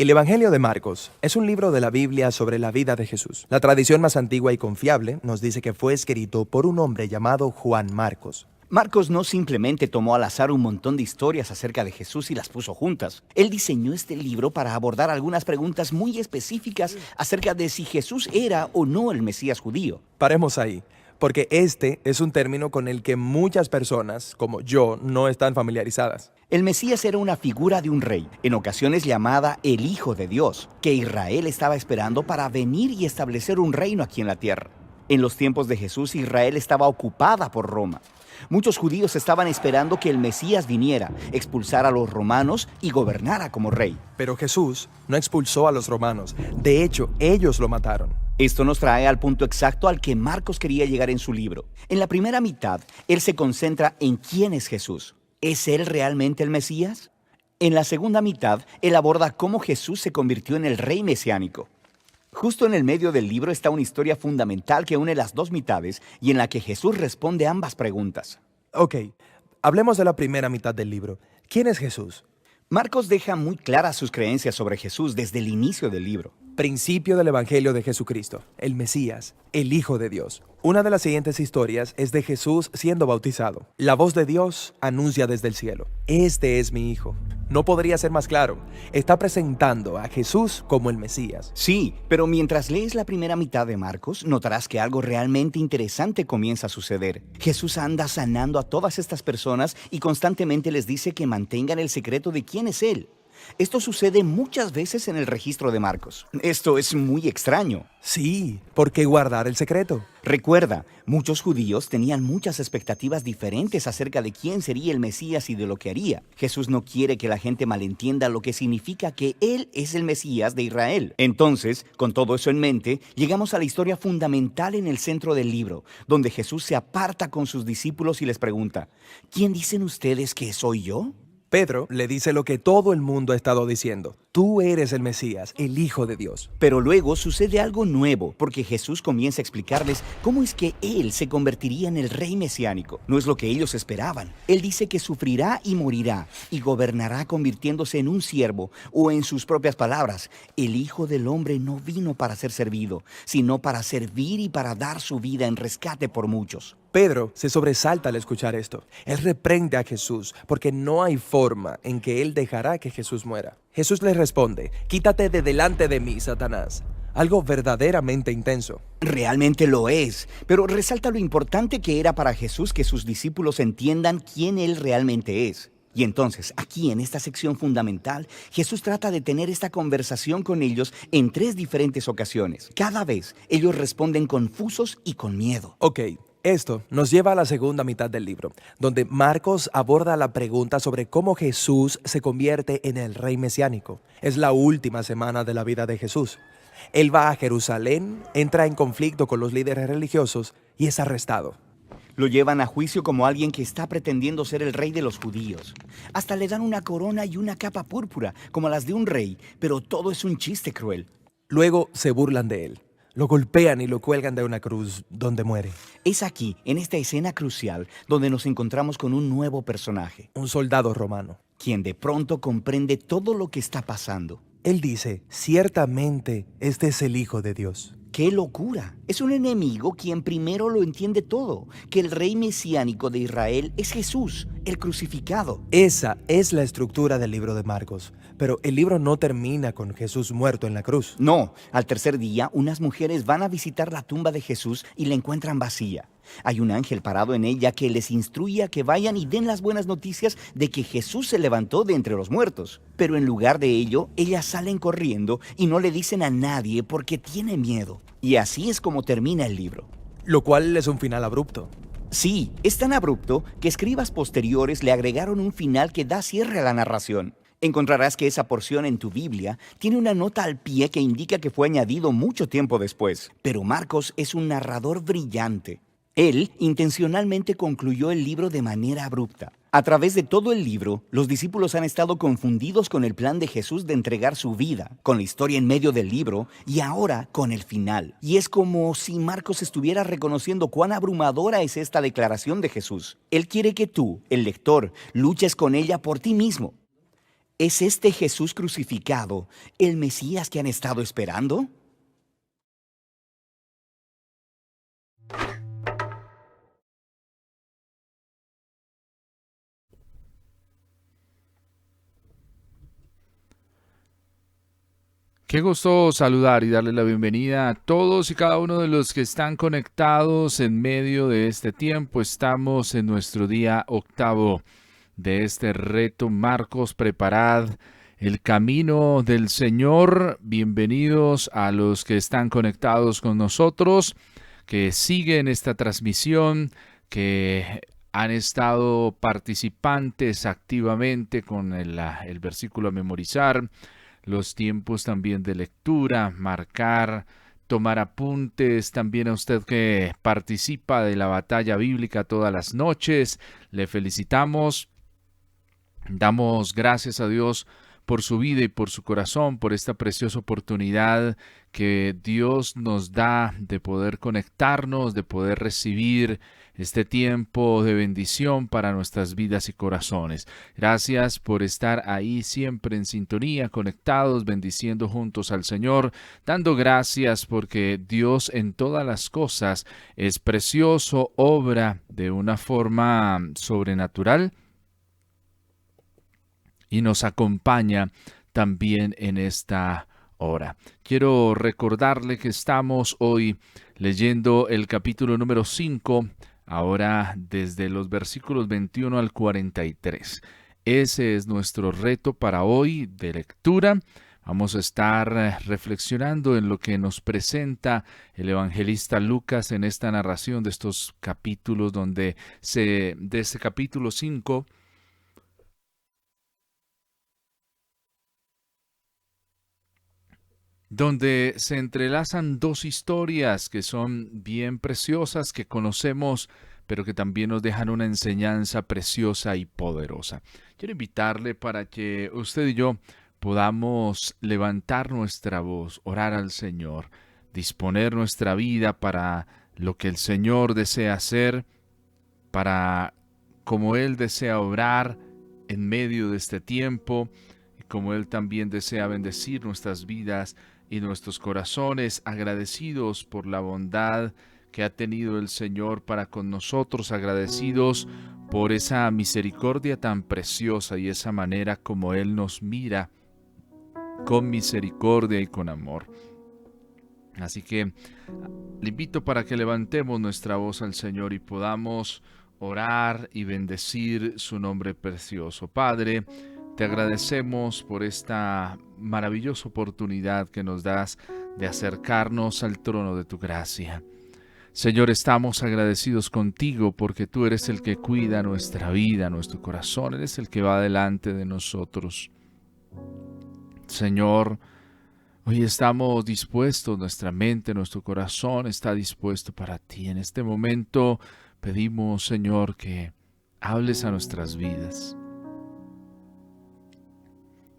El Evangelio de Marcos es un libro de la Biblia sobre la vida de Jesús. La tradición más antigua y confiable nos dice que fue escrito por un hombre llamado Juan Marcos. Marcos no simplemente tomó al azar un montón de historias acerca de Jesús y las puso juntas. Él diseñó este libro para abordar algunas preguntas muy específicas acerca de si Jesús era o no el Mesías judío. Paremos ahí, porque este es un término con el que muchas personas, como yo, no están familiarizadas. El Mesías era una figura de un rey, en ocasiones llamada el Hijo de Dios, que Israel estaba esperando para venir y establecer un reino aquí en la tierra. En los tiempos de Jesús, Israel estaba ocupada por Roma. Muchos judíos estaban esperando que el Mesías viniera, expulsara a los romanos y gobernara como rey. Pero Jesús no expulsó a los romanos. De hecho, ellos lo mataron. Esto nos trae al punto exacto al que Marcos quería llegar en su libro. En la primera mitad, él se concentra en quién es Jesús. ¿Es él realmente el Mesías? En la segunda mitad, él aborda cómo Jesús se convirtió en el rey mesiánico. Justo en el medio del libro está una historia fundamental que une las dos mitades y en la que Jesús responde ambas preguntas. Ok, hablemos de la primera mitad del libro. ¿Quién es Jesús? Marcos deja muy claras sus creencias sobre Jesús desde el inicio del libro. Principio del Evangelio de Jesucristo, el Mesías, el Hijo de Dios. Una de las siguientes historias es de Jesús siendo bautizado. La voz de Dios anuncia desde el cielo: "Este es mi Hijo". No podría ser más claro. Está presentando a Jesús como el Mesías. Sí, pero mientras lees la primera mitad de Marcos, notarás que algo realmente interesante comienza a suceder. Jesús anda sanando a todas estas personas y constantemente les dice que mantengan el secreto de quién es Él. Esto sucede muchas veces en el registro de Marcos. Esto es muy extraño. Sí, ¿por qué guardar el secreto? Recuerda, muchos judíos tenían muchas expectativas diferentes acerca de quién sería el Mesías y de lo que haría. Jesús no quiere que la gente malentienda lo que significa que Él es el Mesías de Israel. Entonces, con todo eso en mente, llegamos a la historia fundamental en el centro del libro, donde Jesús se aparta con sus discípulos y les pregunta: ¿quién dicen ustedes que soy yo? Pedro le dice lo que todo el mundo ha estado diciendo: tú eres el Mesías, el Hijo de Dios. Pero luego sucede algo nuevo, porque Jesús comienza a explicarles cómo es que Él se convertiría en el rey mesiánico. No es lo que ellos esperaban. Él dice que sufrirá y morirá, y gobernará convirtiéndose en un siervo, o en sus propias palabras: el Hijo del Hombre no vino para ser servido, sino para servir y para dar su vida en rescate por muchos. Pedro se sobresalta al escuchar esto. Él reprende a Jesús porque no hay forma en que él dejará que Jesús muera. Jesús le responde: quítate de delante de mí, Satanás. Algo verdaderamente intenso. Realmente lo es, pero resalta lo importante que era para Jesús que sus discípulos entiendan quién Él realmente es. Y entonces, aquí en esta sección fundamental, Jesús trata de tener esta conversación con ellos en 3 diferentes ocasiones. Cada vez, ellos responden confusos y con miedo. Ok. Esto nos lleva a la segunda mitad del libro, donde Marcos aborda la pregunta sobre cómo Jesús se convierte en el rey mesiánico. Es la última semana de la vida de Jesús. Él va a Jerusalén, entra en conflicto con los líderes religiosos y es arrestado. Lo llevan a juicio como alguien que está pretendiendo ser el rey de los judíos. Hasta le dan una corona y una capa púrpura, como las de un rey, pero todo es un chiste cruel. Luego se burlan de él. Lo golpean y lo cuelgan de una cruz, donde muere. Es aquí, en esta escena crucial, donde nos encontramos con un nuevo personaje. Un soldado romano. Quien de pronto comprende todo lo que está pasando. Él dice: ciertamente este es el Hijo de Dios. ¡Qué locura! Es un enemigo quien primero lo entiende todo, que el rey mesiánico de Israel es Jesús, el crucificado. Esa es la estructura del libro de Marcos, pero el libro no termina con Jesús muerto en la cruz. No, al tercer día, unas mujeres van a visitar la tumba de Jesús y la encuentran vacía. Hay un ángel parado en ella que les instruye a que vayan y den las buenas noticias de que Jesús se levantó de entre los muertos. Pero en lugar de ello, ellas salen corriendo y no le dicen a nadie porque tienen miedo. Y así es como termina el libro. Lo cual es un final abrupto. Sí, es tan abrupto que escribas posteriores le agregaron un final que da cierre a la narración. Encontrarás que esa porción en tu Biblia tiene una nota al pie que indica que fue añadido mucho tiempo después. Pero Marcos es un narrador brillante. Él intencionalmente concluyó el libro de manera abrupta. A través de todo el libro, los discípulos han estado confundidos con el plan de Jesús de entregar su vida, con la historia en medio del libro y ahora con el final. Y es como si Marcos estuviera reconociendo cuán abrumadora es esta declaración de Jesús. Él quiere que tú, el lector, luches con ella por ti mismo. ¿Es este Jesús crucificado el Mesías que han estado esperando? Qué gusto saludar y darle la bienvenida a todos y cada uno de los que están conectados en medio de este tiempo. Estamos en nuestro día octavo de este reto. Marcos, preparad el camino del Señor. Bienvenidos a los que están conectados con nosotros, que siguen esta transmisión, que han estado participantes activamente con el versículo a memorizar, los tiempos también de lectura, marcar, tomar apuntes, también a usted que participa de la batalla bíblica todas las noches, le felicitamos, damos gracias a Dios por su vida y por su corazón, por esta preciosa oportunidad que Dios nos da de poder conectarnos, de poder recibir este tiempo de bendición para nuestras vidas y corazones. Gracias por estar ahí siempre en sintonía, conectados, bendiciendo juntos al Señor, dando gracias porque Dios en todas las cosas es precioso, obra de una forma sobrenatural y nos acompaña también en esta hora. Quiero recordarle que estamos hoy leyendo el capítulo número 5, ahora desde los versículos 21 al 43. Ese es nuestro reto para hoy de lectura. Vamos a estar reflexionando en lo que nos presenta el evangelista Lucas en esta narración de estos capítulos de este capítulo 5, donde se entrelazan dos historias que son bien preciosas, que conocemos, pero que también nos dejan una enseñanza preciosa y poderosa. Quiero invitarle para que usted y yo podamos levantar nuestra voz, orar al Señor, disponer nuestra vida para lo que el Señor desea hacer, para como Él desea obrar en medio de este tiempo, y como Él también desea bendecir nuestras vidas y nuestros corazones, agradecidos por la bondad que ha tenido el Señor para con nosotros, agradecidos por esa misericordia tan preciosa y esa manera como Él nos mira con misericordia y con amor. Así que le invito para que levantemos nuestra voz al Señor y podamos orar y bendecir su nombre precioso. Padre, te agradecemos por esta maravillosa oportunidad que nos das de acercarnos al trono de tu gracia. Señor, estamos agradecidos contigo porque tú eres el que cuida nuestra vida, nuestro corazón, eres el que va delante de nosotros. Señor, hoy estamos dispuestos, nuestra mente, nuestro corazón está dispuesto para ti. En este momento pedimos, Señor, que hables a nuestras vidas.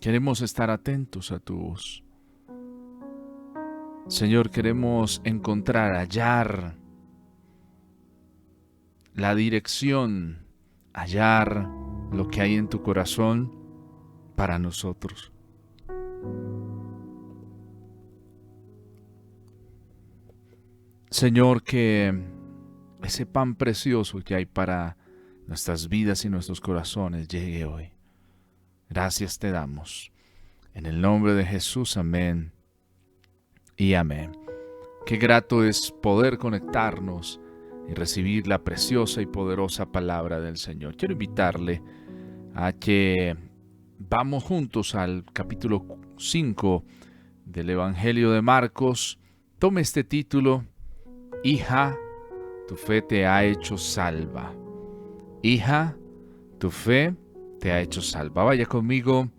Queremos estar atentos a tu voz. Señor, queremos encontrar, hallar la dirección, hallar lo que hay en tu corazón para nosotros. Señor, que ese pan precioso que hay para nuestras vidas y nuestros corazones llegue hoy. Gracias te damos. En el nombre de Jesús, amén y amén. Qué grato es poder conectarnos y recibir la preciosa y poderosa palabra del Señor. Quiero invitarle a que vamos juntos al capítulo 5 del Evangelio de Marcos. Tome este título: Hija, tu fe te ha hecho salva. Hija, tu fe te ha hecho salva. Vaya conmigo.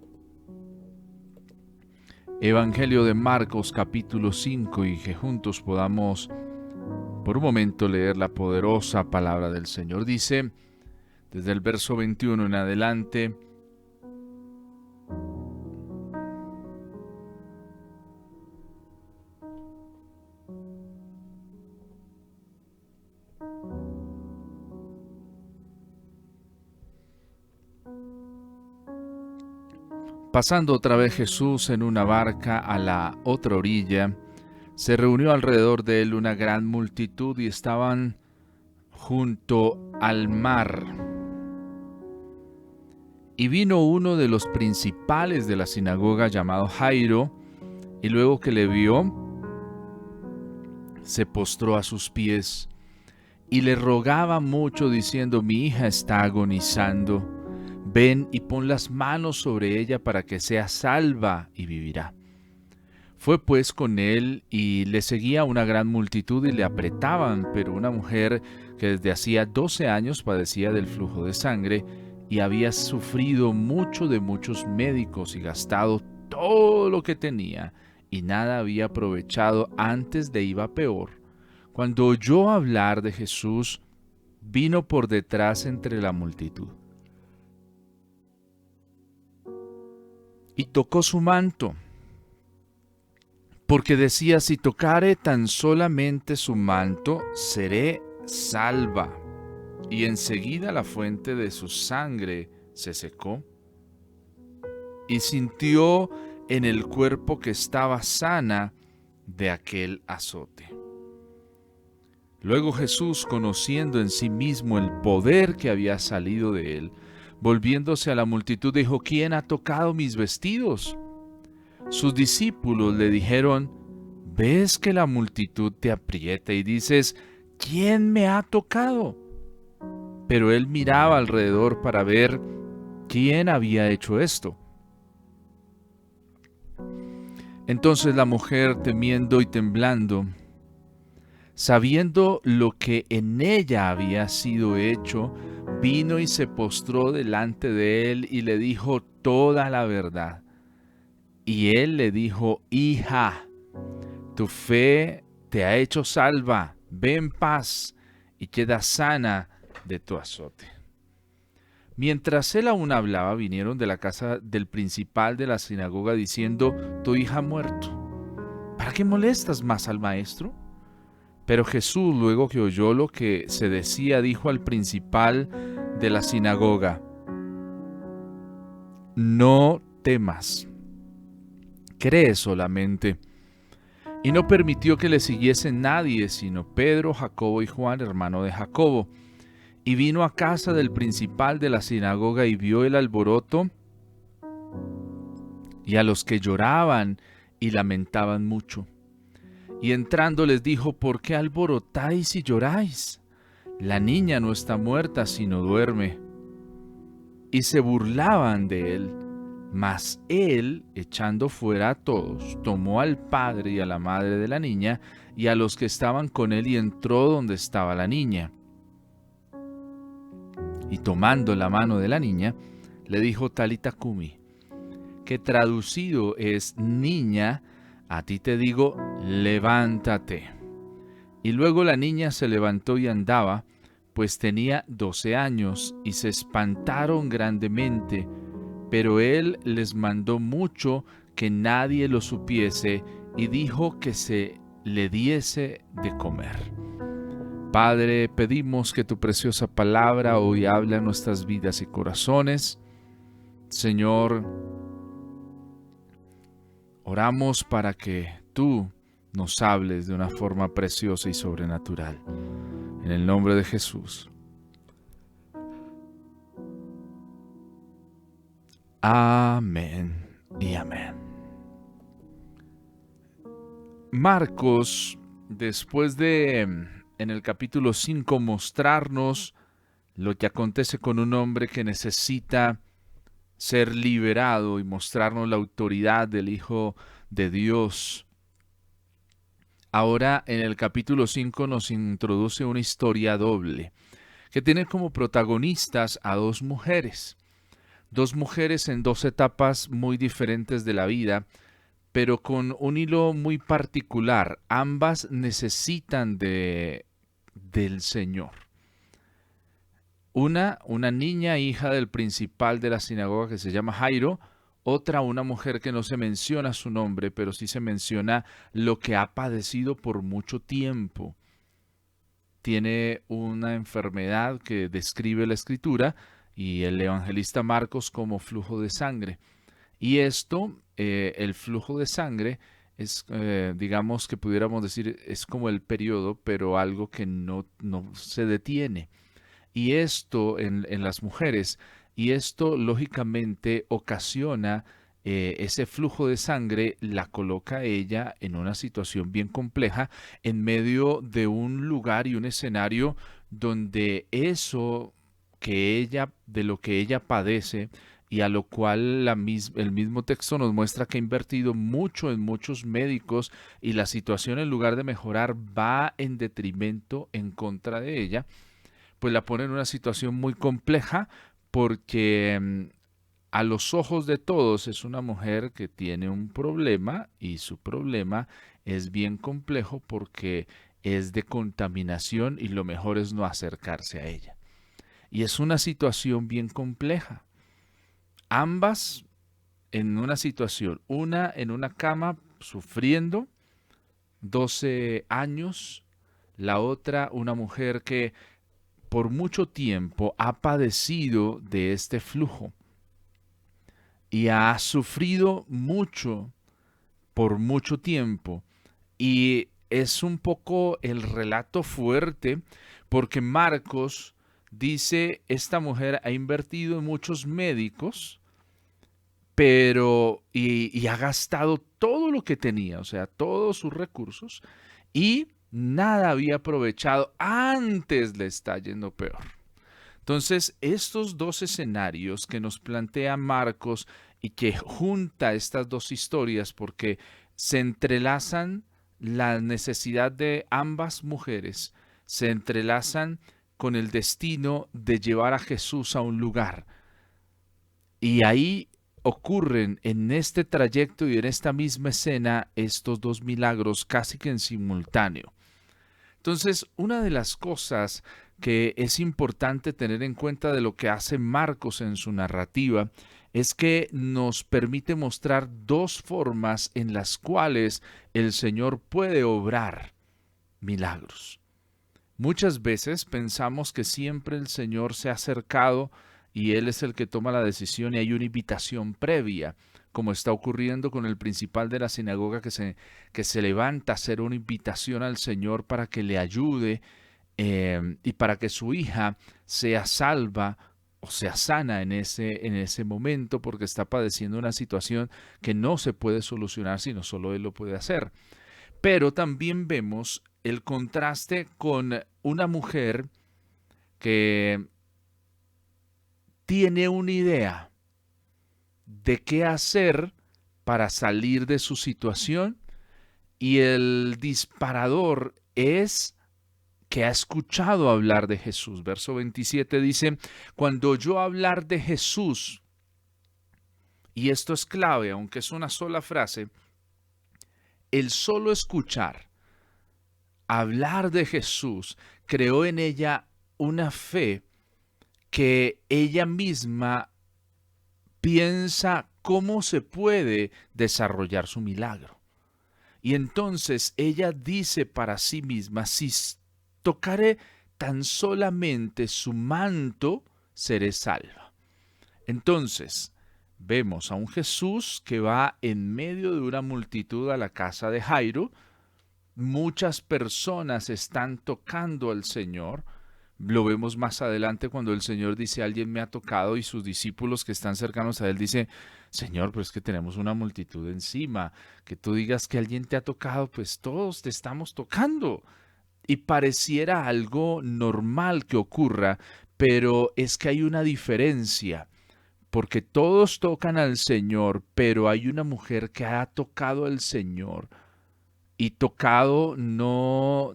Evangelio de Marcos capítulo 5, y que juntos podamos por un momento leer la poderosa palabra del Señor. Dice, desde el verso 21 en adelante: Pasando otra vez Jesús en una barca a la otra orilla, se reunió alrededor de él una gran multitud y estaban junto al mar. Y vino uno de los principales de la sinagoga llamado Jairo, y luego que le vio, se postró a sus pies y le rogaba mucho diciendo: mi hija está agonizando, ven y pon las manos sobre ella para que sea salva y vivirá. Fue pues con él y le seguía una gran multitud y le apretaban, pero una mujer que desde hacía 12 años padecía del flujo de sangre y había sufrido mucho de muchos médicos y gastado todo lo que tenía y nada había aprovechado, antes de iba peor, cuando oyó hablar de Jesús, vino por detrás entre la multitud y tocó su manto, porque decía: si tocare tan solamente su manto, seré salva. Y enseguida la fuente de su sangre se secó, y sintió en el cuerpo que estaba sana de aquel azote. Luego Jesús, conociendo en sí mismo el poder que había salido de él, volviéndose a la multitud, dijo: ¿quién ha tocado mis vestidos? Sus discípulos le dijeron: ¿ves que la multitud te aprieta y dices: ¿quién me ha tocado? Pero él miraba alrededor para ver quién había hecho esto. Entonces la mujer, temiendo y temblando, sabiendo lo que en ella había sido hecho, vino y se postró delante de él y le dijo toda la verdad. Y él le dijo: hija, tu fe te ha hecho salva, ve en paz y queda sana de tu azote. Mientras él aún hablaba, vinieron de la casa del principal de la sinagoga diciendo: tu hija ha muerto, ¿para qué molestas más al maestro? Pero Jesús, luego que oyó lo que se decía, dijo al principal de la sinagoga: no temas, cree solamente. Y no permitió que le siguiese nadie, sino Pedro, Jacobo y Juan, hermano de Jacobo. Y vino a casa del principal de la sinagoga y vio el alboroto y a los que lloraban y lamentaban mucho. Y entrando les dijo: ¿por qué alborotáis y lloráis? La niña no está muerta, sino duerme. Y se burlaban de él. Mas él, echando fuera a todos, tomó al padre y a la madre de la niña y a los que estaban con él y entró donde estaba la niña. Y tomando la mano de la niña, le dijo: Talita cumi, que traducido es: niña, a ti te digo, levántate. Y luego la niña se levantó y andaba, pues tenía 12 años, y se espantaron grandemente. Pero él les mandó mucho que nadie lo supiese y dijo que se le diese de comer. Padre, pedimos que tu preciosa palabra hoy hable en nuestras vidas y corazones. Señor, oramos para que tú nos hables de una forma preciosa y sobrenatural. En el nombre de Jesús. Amén y amén. Marcos, después de, en el capítulo 5, mostrarnos lo que acontece con un hombre que necesita ser liberado y mostrarnos la autoridad del Hijo de Dios. Ahora en el capítulo 5 nos introduce una historia doble, que tiene como protagonistas a dos mujeres en dos etapas muy diferentes de la vida, pero con un hilo muy particular. Ambas necesitan del Señor. Una niña hija del principal de la sinagoga que se llama Jairo, otra una mujer que no se menciona su nombre, pero sí se menciona lo que ha padecido por mucho tiempo. Tiene una enfermedad que describe la Escritura y el evangelista Marcos como flujo de sangre. Y esto, el flujo de sangre, es, digamos que pudiéramos decir, es como el periodo, pero algo que no se detiene. Y esto en las mujeres, y esto lógicamente ocasiona ese flujo de sangre, la coloca a ella en una situación bien compleja, en medio de un lugar y un escenario donde eso que ella, de lo que ella padece, y a lo cual el mismo texto nos muestra que ha invertido mucho en muchos médicos y la situación en lugar de mejorar va en detrimento en contra de ella, pues la pone en una situación muy compleja porque a los ojos de todos es una mujer que tiene un problema y su problema es bien complejo porque es de contaminación y lo mejor es no acercarse a ella. Y es una situación bien compleja. Ambas en una situación, una en una cama sufriendo 12 años, la otra una mujer que por mucho tiempo ha padecido de este flujo y ha sufrido mucho por mucho tiempo. Y es un poco el relato fuerte porque Marcos dice, esta mujer ha invertido en muchos médicos, pero y ha gastado todo lo que tenía, o sea, todos sus recursos, y nada había aprovechado, antes le está yendo peor. Entonces, estos dos escenarios que nos plantea Marcos y que junta estas dos historias porque se entrelazan la necesidad de ambas mujeres, se entrelazan con el destino de llevar a Jesús a un lugar. Y ahí ocurren en este trayecto y en esta misma escena estos dos milagros casi que en simultáneo. Entonces, una de las cosas que es importante tener en cuenta de lo que hace Marcos en su narrativa es que nos permite mostrar dos formas en las cuales el Señor puede obrar milagros. Muchas veces pensamos que siempre el Señor se ha acercado y Él es el que toma la decisión y hay una invitación previa, como está ocurriendo con el principal de la sinagoga que se levanta a hacer una invitación al Señor para que le ayude y para que su hija sea salva o sea sana en ese momento porque está padeciendo una situación que no se puede solucionar sino solo Él lo puede hacer. Pero también vemos el contraste con una mujer que tiene una idea de qué hacer para salir de su situación y el disparador es que ha escuchado hablar de Jesús. Verso 27 dice, cuando oyó hablar de Jesús, y esto es clave, aunque es una sola frase, el solo escuchar hablar de Jesús creó en ella una fe que ella misma piensa cómo se puede desarrollar su milagro. Y entonces ella dice para sí misma, si tocaré tan solamente su manto, seré salva. Entonces, vemos a un Jesús que va en medio de una multitud a la casa de Jairo. Muchas personas están tocando al Señor. Lo vemos más adelante cuando el Señor dice, alguien me ha tocado, y sus discípulos que están cercanos a Él dicen, Señor, pero es que tenemos una multitud encima. Que tú digas que alguien te ha tocado, pues todos te estamos tocando. Y pareciera algo normal que ocurra, pero es que hay una diferencia. Porque todos tocan al Señor, pero hay una mujer que ha tocado al Señor. Y tocado no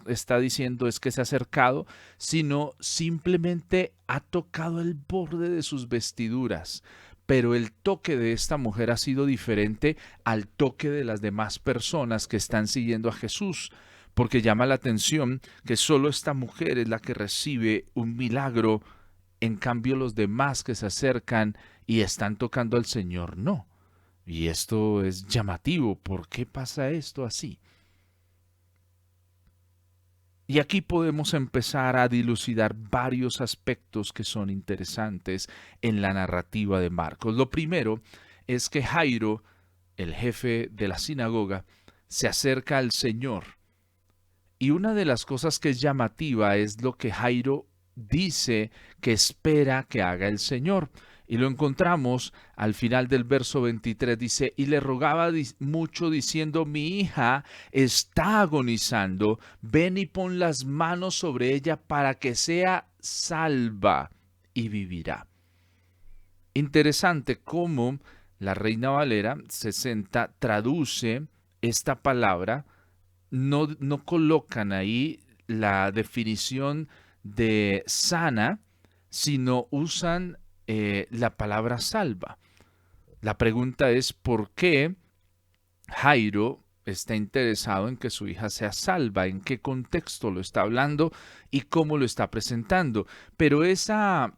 está diciendo es que se ha acercado, sino simplemente ha tocado el borde de sus vestiduras. Pero el toque de esta mujer ha sido diferente al toque de las demás personas que están siguiendo a Jesús, porque llama la atención que solo esta mujer es la que recibe un milagro, en cambio los demás que se acercan y están tocando al Señor no. Y esto es llamativo. ¿Por qué pasa esto así? Y aquí podemos empezar a dilucidar varios aspectos que son interesantes en la narrativa de Marcos. Lo primero es que Jairo, el jefe de la sinagoga, se acerca al Señor. Y una de las cosas que es llamativa es lo que Jairo dice que espera que haga el Señor. Y lo encontramos al final del verso 23, dice, y le rogaba mucho diciendo, mi hija está agonizando, ven y pon las manos sobre ella para que sea salva y vivirá. Interesante cómo la Reina Valera 60 traduce esta palabra, no colocan ahí la definición de sana, sino usan la palabra salva. La pregunta es ¿por qué Jairo está interesado en que su hija sea salva? ¿En qué contexto lo está hablando y cómo lo está presentando? Pero esa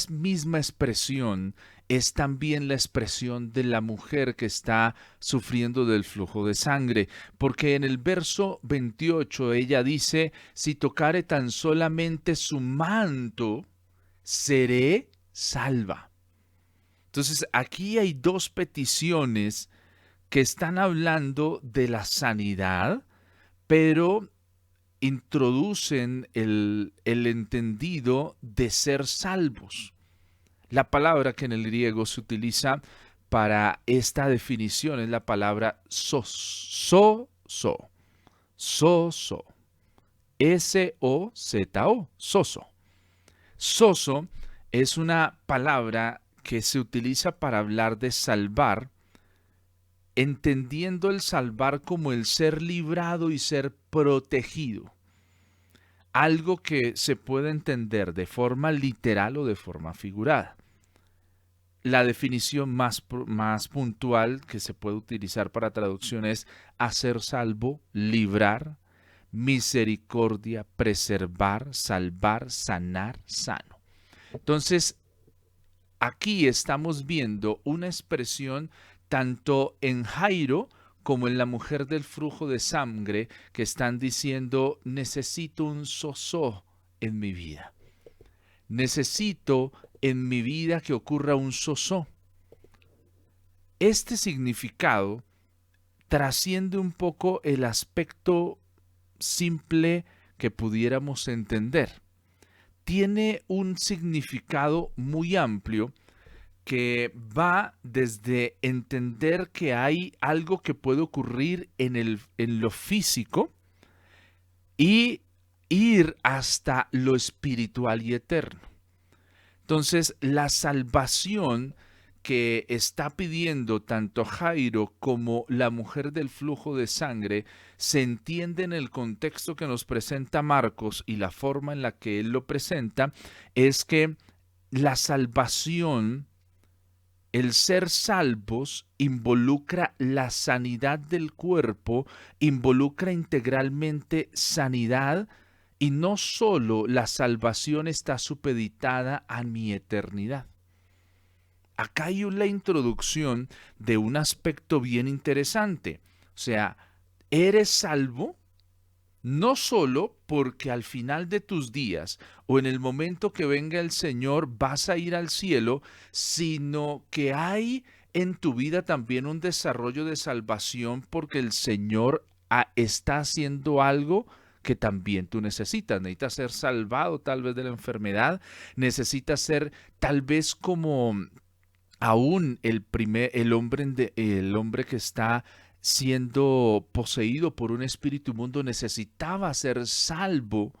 misma expresión es también la expresión de la mujer que está sufriendo del flujo de sangre, porque en el verso 28 ella dice, si tocare tan solamente su manto, seré salva. Entonces aquí hay dos peticiones que están hablando de la sanidad, pero introducen el entendido de ser salvos. La palabra que en el griego se utiliza para esta definición es la palabra sozo, sozo, S-O-Z-O, sozo. Sozo es una palabra que se utiliza para hablar de salvar, entendiendo el salvar como el ser librado y ser protegido. Algo que se puede entender de forma literal o de forma figurada. La definición más puntual que se puede utilizar para traducción es hacer salvo, librar, misericordia, preservar, salvar, sanar, sano. Entonces, aquí estamos viendo una expresión tanto en Jairo como en la mujer del flujo de sangre que están diciendo, necesito un sozo en mi vida. Necesito en mi vida que ocurra un sozo. Este significado trasciende un poco el aspecto simple que pudiéramos entender. Tiene un significado muy amplio que va desde entender que hay algo que puede ocurrir en lo físico y ir hasta lo espiritual y eterno. Entonces, la salvación que está pidiendo tanto Jairo como la mujer del flujo de sangre se entiende en el contexto que nos presenta Marcos y la forma en la que él lo presenta es que la salvación, el ser salvos, involucra la sanidad del cuerpo, involucra integralmente sanidad y no solo la salvación está supeditada a mi eternidad. Acá hay la introducción de un aspecto bien interesante. O sea, eres salvo no solo porque al final de tus días o en el momento que venga el Señor vas a ir al cielo, sino que hay en tu vida también un desarrollo de salvación porque el Señor está haciendo algo que también tú necesitas. Necesitas ser salvado tal vez de la enfermedad, necesitas ser tal vez como aún el hombre que está siendo poseído por un espíritu inmundo necesitaba ser salvo,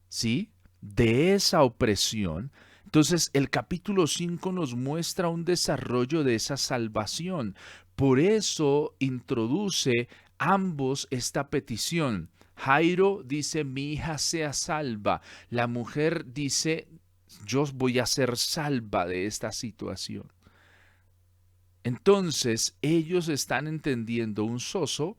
¿sí?, de esa opresión. Entonces el capítulo 5 nos muestra un desarrollo de esa salvación. Por eso introduce ambos esta petición. Jairo dice, mi hija sea salva. La mujer dice, yo voy a ser salva de esta situación. Entonces ellos están entendiendo un sozo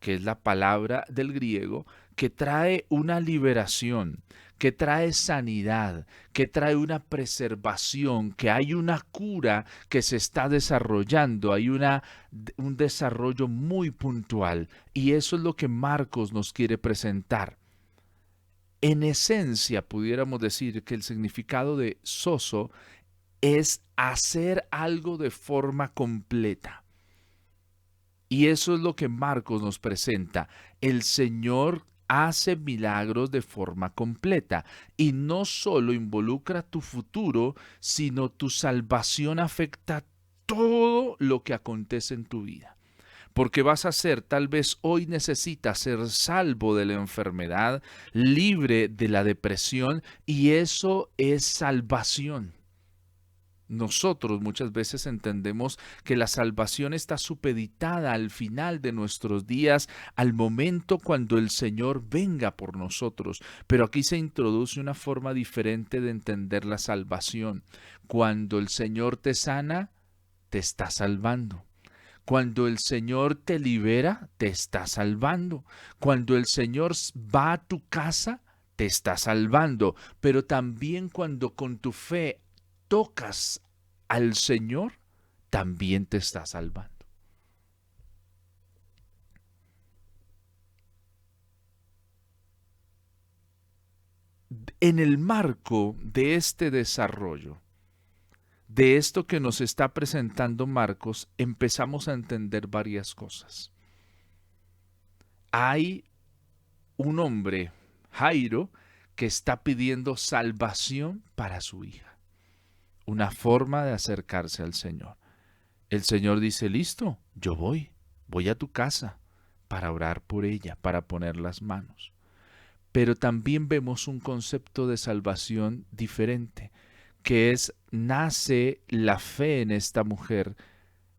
que es la palabra del griego, que trae una liberación, que trae sanidad, que trae una preservación, que hay una cura que se está desarrollando, hay un desarrollo muy puntual. Y eso es lo que Marcos nos quiere presentar. En esencia, pudiéramos decir que el significado de sozo es hacer algo de forma completa. Y eso es lo que Marcos nos presenta. El Señor hace milagros de forma completa y no solo involucra tu futuro, sino tu salvación afecta todo lo que acontece en tu vida. Porque vas a ser, tal vez hoy necesitas ser salvo de la enfermedad, libre de la depresión, y eso es salvación. Nosotros muchas veces entendemos que la salvación está supeditada al final de nuestros días, al momento cuando el Señor venga por nosotros. Pero aquí se introduce una forma diferente de entender la salvación. Cuando el Señor te sana, te está salvando. Cuando el Señor te libera, te está salvando. Cuando el Señor va a tu casa, te está salvando. Pero también cuando con tu fe tocas al Señor, también te está salvando. En el marco de este desarrollo, de esto que nos está presentando Marcos, empezamos a entender varias cosas. Hay un hombre, Jairo, que está pidiendo salvación para su hija. Una forma de acercarse al Señor. El Señor dice, listo, yo voy a tu casa para orar por ella, para poner las manos. Pero también vemos un concepto de salvación diferente, que es, nace la fe en esta mujer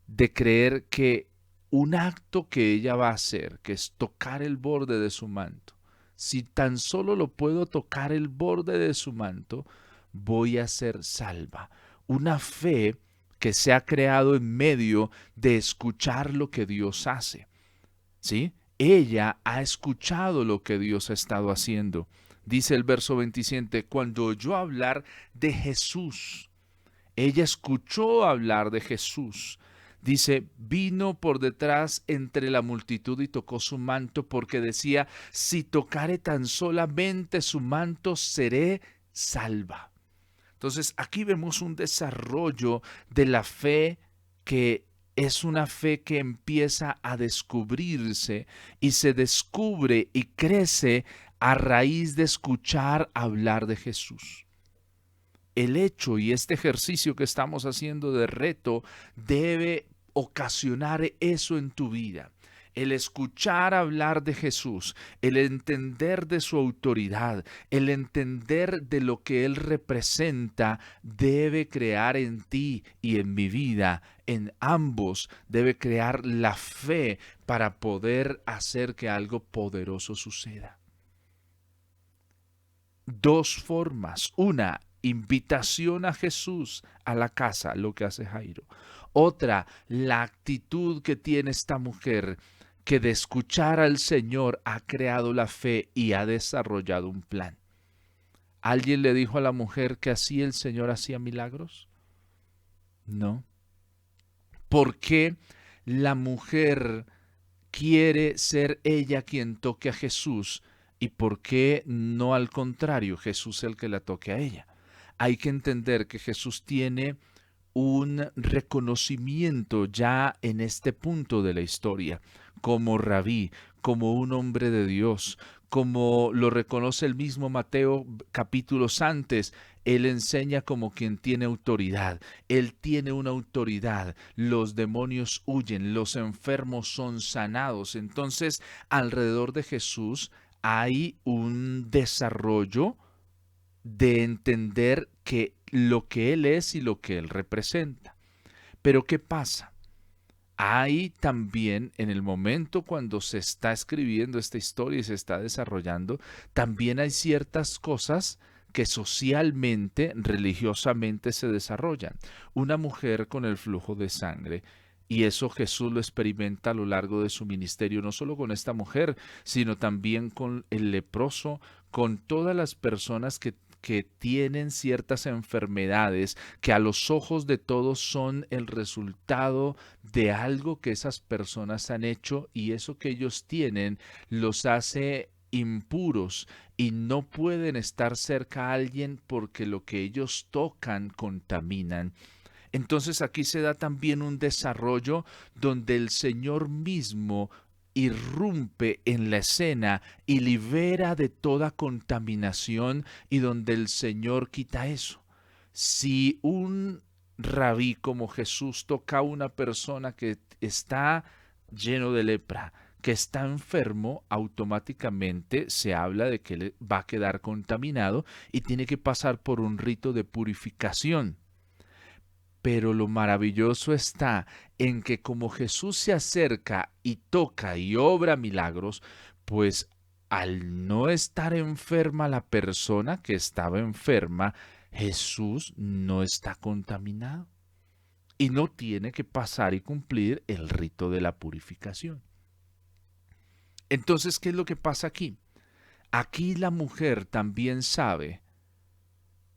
de creer que un acto que ella va a hacer, que es tocar el borde de su manto, si tan solo lo puedo tocar el borde de su manto, voy a ser salva. Una fe que se ha creado en medio de escuchar lo que Dios hace. ¿Sí? Ella ha escuchado lo que Dios ha estado haciendo. Dice el verso 27, cuando oyó hablar de Jesús, ella escuchó hablar de Jesús. Dice, vino por detrás entre la multitud y tocó su manto porque decía, si tocare tan solamente su manto, seré salva. Entonces aquí vemos un desarrollo de la fe que es una fe que empieza a descubrirse y se descubre y crece a raíz de escuchar hablar de Jesús. El hecho y este ejercicio que estamos haciendo de reto debe ocasionar eso en tu vida. El escuchar hablar de Jesús, el entender de su autoridad, el entender de lo que Él representa, debe crear en ti y en mi vida, en ambos, debe crear la fe para poder hacer que algo poderoso suceda. Dos formas. Una, invitación a Jesús a la casa, lo que hace Jairo. Otra, la actitud que tiene esta mujer que de escuchar al Señor ha creado la fe y ha desarrollado un plan. ¿Alguien le dijo a la mujer que así el Señor hacía milagros? No. ¿Por qué la mujer quiere ser ella quien toque a Jesús? ¿Y por qué no al contrario, Jesús el que la toque a ella? Hay que entender que Jesús tiene un reconocimiento ya en este punto de la historia, como rabí, como un hombre de Dios, como lo reconoce el mismo Mateo capítulos antes. Él enseña como quien tiene autoridad. Él tiene una autoridad. Los demonios huyen, los enfermos son sanados. Entonces, alrededor de Jesús hay un desarrollo de entender que lo que Él es y lo que Él representa. Pero ¿qué pasa? Hay también, en el momento cuando se está escribiendo esta historia y se está desarrollando, también hay ciertas cosas que socialmente, religiosamente se desarrollan. Una mujer con el flujo de sangre Y eso Jesús lo experimenta a lo largo de su ministerio, no solo con esta mujer, sino también con el leproso, con todas las personas que tienen ciertas enfermedades que a los ojos de todos son el resultado de algo que esas personas han hecho, y eso que ellos tienen los hace impuros y no pueden estar cerca a alguien porque lo que ellos tocan contaminan. Entonces aquí se da también un desarrollo donde el Señor mismo irrumpe en la escena y libera de toda contaminación, y donde el Señor quita eso. Si un rabí como Jesús toca a una persona que está lleno de lepra, que está enfermo, automáticamente se habla de que va a quedar contaminado y tiene que pasar por un rito de purificación. Pero lo maravilloso está en que como Jesús se acerca y toca y obra milagros, pues al no estar enferma la persona que estaba enferma, Jesús no está contaminado y no tiene que pasar y cumplir el rito de la purificación. Entonces, ¿qué es lo que pasa aquí? Aquí la mujer también sabe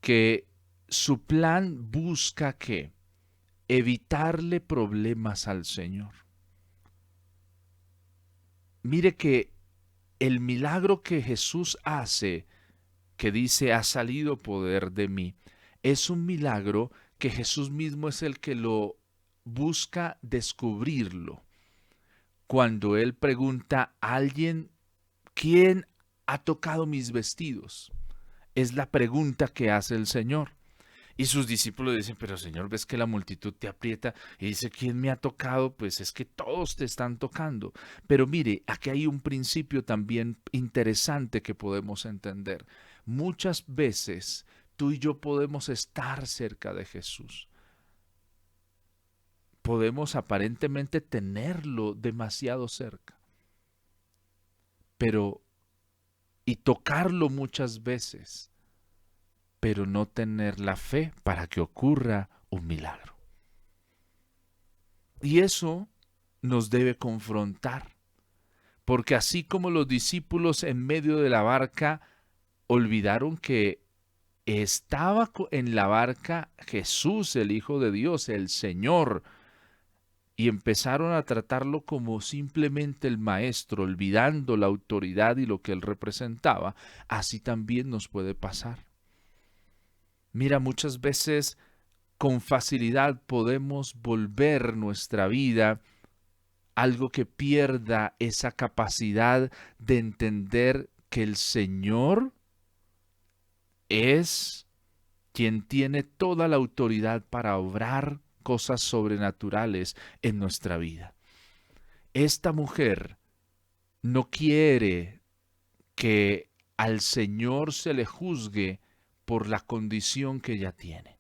que su plan busca que evitarle problemas al Señor. Mire que el milagro que Jesús hace, que dice, ha salido poder de mí, es un milagro que Jesús mismo es el que lo busca descubrirlo. Cuando él pregunta a alguien, ¿quién ha tocado mis vestidos? Es la pregunta que hace el Señor. Y sus discípulos dicen, pero Señor, ves que la multitud te aprieta. Y dice, ¿quién me ha tocado? Pues es que todos te están tocando. Pero mire, aquí hay un principio también interesante que podemos entender. Muchas veces tú y yo podemos estar cerca de Jesús. Podemos aparentemente tenerlo demasiado cerca. Y tocarlo muchas veces, pero no tener la fe para que ocurra un milagro. Y eso nos debe confrontar, porque así como los discípulos en medio de la barca olvidaron que estaba en la barca Jesús, el Hijo de Dios, el Señor, y empezaron a tratarlo como simplemente el Maestro, olvidando la autoridad y lo que él representaba, así también nos puede pasar. Mira, muchas veces con facilidad podemos volver nuestra vida algo que pierda esa capacidad de entender que el Señor es quien tiene toda la autoridad para obrar cosas sobrenaturales en nuestra vida. Esta mujer no quiere que al Señor se le juzgue por la condición que ella tiene.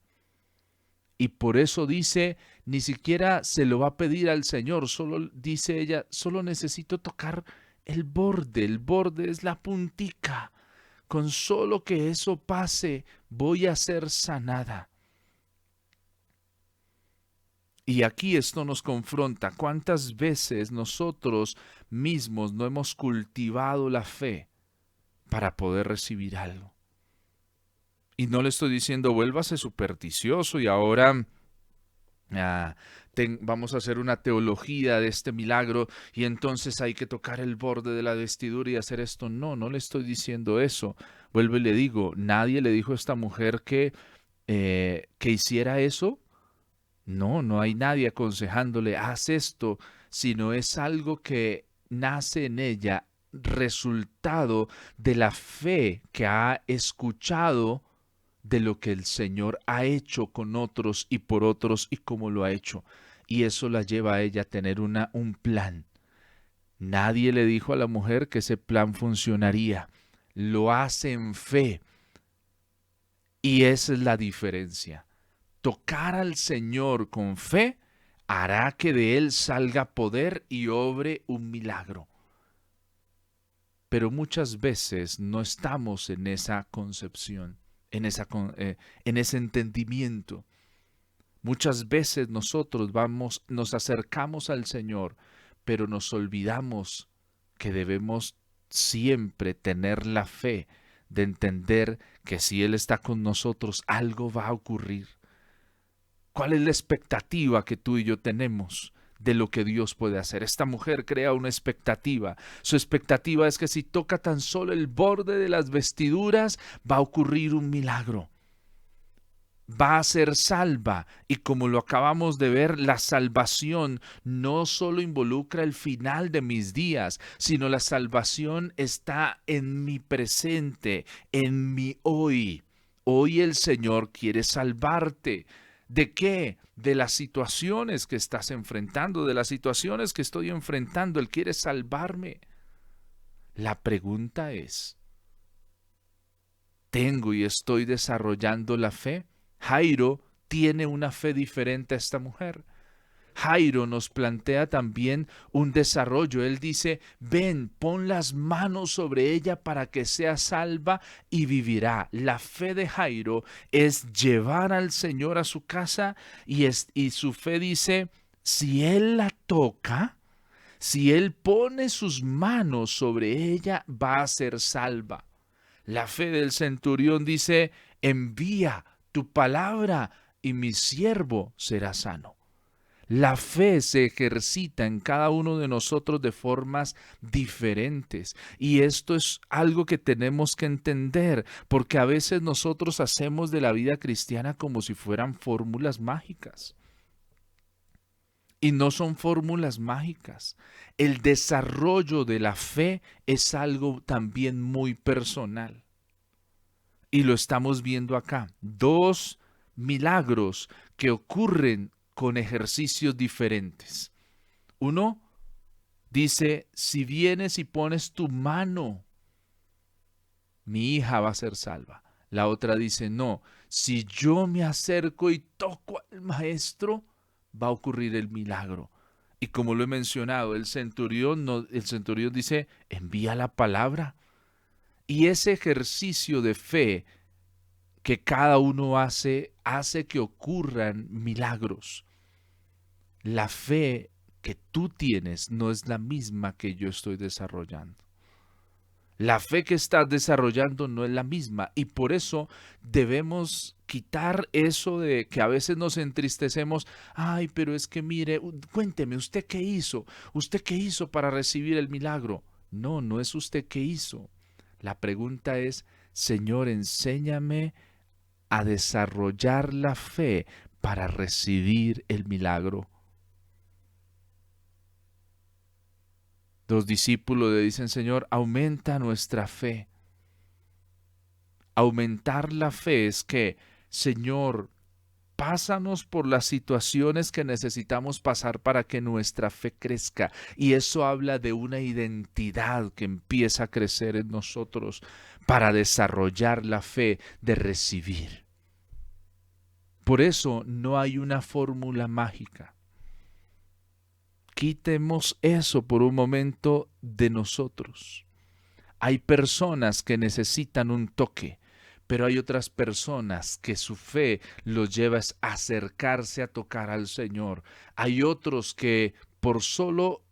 Y por eso dice, ni siquiera se lo va a pedir al Señor, solo dice ella, solo necesito tocar el borde es la puntica. Con solo que eso pase, voy a ser sanada. Y aquí esto nos confronta. ¿Cuántas veces nosotros mismos no hemos cultivado la fe para poder recibir algo? Y no le estoy diciendo vuélvase supersticioso y ahora vamos a hacer una teología de este milagro y entonces hay que tocar el borde de la vestidura y hacer esto. No, no le estoy diciendo eso. Vuelvo y le digo, nadie le dijo a esta mujer que hiciera eso. No, no hay nadie aconsejándole, haz esto, sino es algo que nace en ella, resultado de la fe que ha escuchado de lo que el Señor ha hecho con otros y por otros y cómo lo ha hecho. Y eso la lleva a ella a tener un plan. Nadie le dijo a la mujer que ese plan funcionaría. Lo hace en fe. Y esa es la diferencia. Tocar al Señor con fe hará que de Él salga poder y obre un milagro. Pero muchas veces no estamos en esa concepción, en ese entendimiento. Muchas veces nosotros nos acercamos al Señor, pero nos olvidamos que debemos siempre tener la fe de entender que si Él está con nosotros, algo va a ocurrir. ¿Cuál es la expectativa que tú y yo tenemos de lo que Dios puede hacer? Esta mujer crea una expectativa. Su expectativa es que si toca tan solo el borde de las vestiduras, va a ocurrir un milagro. Va a ser salva, y como lo acabamos de ver, la salvación no solo involucra el final de mis días, sino la salvación está en mi presente, en mi hoy. Hoy el Señor quiere salvarte. ¿De qué? De las situaciones que estás enfrentando, de las situaciones que estoy enfrentando. Él quiere salvarme. La pregunta es, ¿tengo y estoy desarrollando la fe? Jairo tiene una fe diferente a esta mujer. Jairo nos plantea también un desarrollo. Él dice, ven, pon las manos sobre ella para que sea salva y vivirá. La fe de Jairo es llevar al Señor a su casa y su fe dice, si Él la toca, si Él pone sus manos sobre ella, va a ser salva. La fe del centurión dice, envía tu palabra y mi siervo será sano. La fe se ejercita en cada uno de nosotros de formas diferentes, y esto es algo que tenemos que entender, porque a veces nosotros hacemos de la vida cristiana como si fueran fórmulas mágicas. Y no son fórmulas mágicas. El desarrollo de la fe es algo también muy personal. Y lo estamos viendo acá. 2 milagros que ocurren con ejercicios diferentes. Uno dice, si vienes y pones tu mano, mi hija va a ser salva. La otra dice, no, si yo me acerco y toco al maestro, va a ocurrir el milagro. Y como lo he mencionado, el centurión dice, envía la palabra. Y ese ejercicio de fe que cada uno hace que ocurran milagros. La fe que tú tienes no es la misma que yo estoy desarrollando. La fe que estás desarrollando no es la misma, y por eso debemos quitar eso de que a veces nos entristecemos. Ay, pero es que mire, cuénteme, ¿usted qué hizo? ¿Usted qué hizo para recibir el milagro? No, no es usted qué hizo. La pregunta es, Señor, enséñame a desarrollar la fe para recibir el milagro. Los discípulos le dicen, Señor, aumenta nuestra fe. Aumentar la fe es que, Señor, pásanos por las situaciones que necesitamos pasar para que nuestra fe crezca. Y eso habla de una identidad que empieza a crecer en nosotros para desarrollar la fe de recibir. Por eso no hay una fórmula mágica. Quitemos eso por un momento de nosotros. Hay personas que necesitan un toque, pero hay otras personas que su fe los lleva a acercarse a tocar al Señor. Hay otros que por solo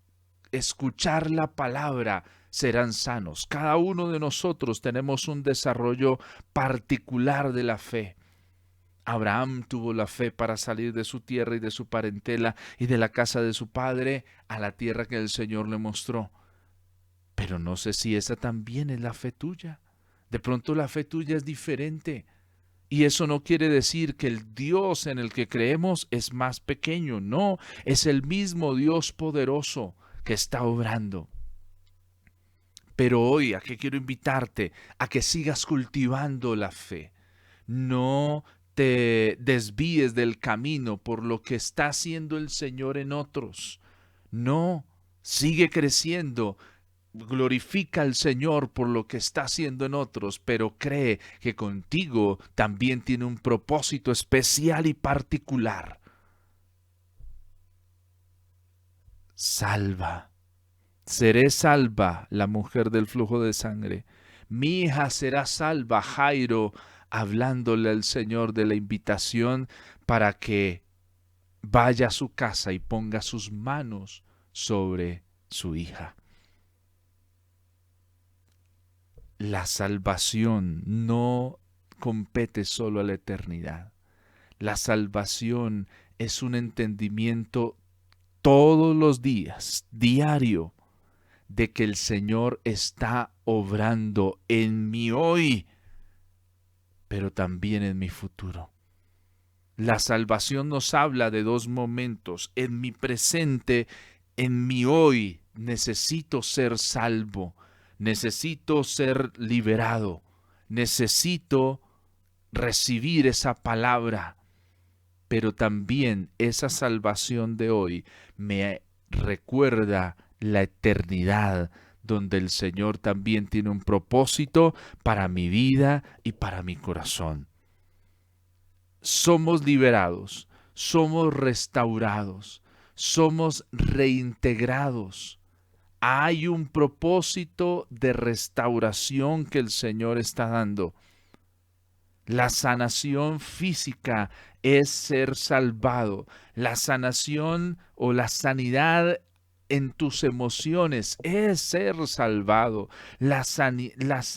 escuchar la palabra serán sanos. Cada uno de nosotros tenemos un desarrollo particular de la fe. Abraham tuvo la fe para salir de su tierra y de su parentela y de la casa de su padre a la tierra que el Señor le mostró. Pero no sé si esa también es la fe tuya. De pronto la fe tuya es diferente. Y eso no quiere decir que el Dios en el que creemos es más pequeño. No, es el mismo Dios poderoso que está obrando. Pero hoy, ¿a qué quiero invitarte? A que sigas cultivando la fe. No te desvíes del camino por lo que está haciendo el Señor en otros. No, sigue creciendo. Glorifica al Señor por lo que está haciendo en otros, pero cree que contigo también tiene un propósito especial y particular. Salva. Seré salva, la mujer del flujo de sangre. Mi hija será salva, Jairo, hablándole al Señor de la invitación para que vaya a su casa y ponga sus manos sobre su hija. La salvación no compete solo a la eternidad. La salvación es un entendimiento todos los días, diario, de que el Señor está obrando en mi hoy, pero también en mi futuro. La salvación nos habla de dos momentos. En mi presente, en mi hoy, necesito ser salvo, necesito ser liberado, necesito recibir esa palabra. Pero también esa salvación de hoy me recuerda la eternidad, donde el Señor también tiene un propósito para mi vida y para mi corazón. Somos liberados, somos restaurados, somos reintegrados. Hay un propósito de restauración que el Señor está dando. La sanación física es ser salvado. La sanación o la sanidad en tus emociones es ser salvado. La sanidad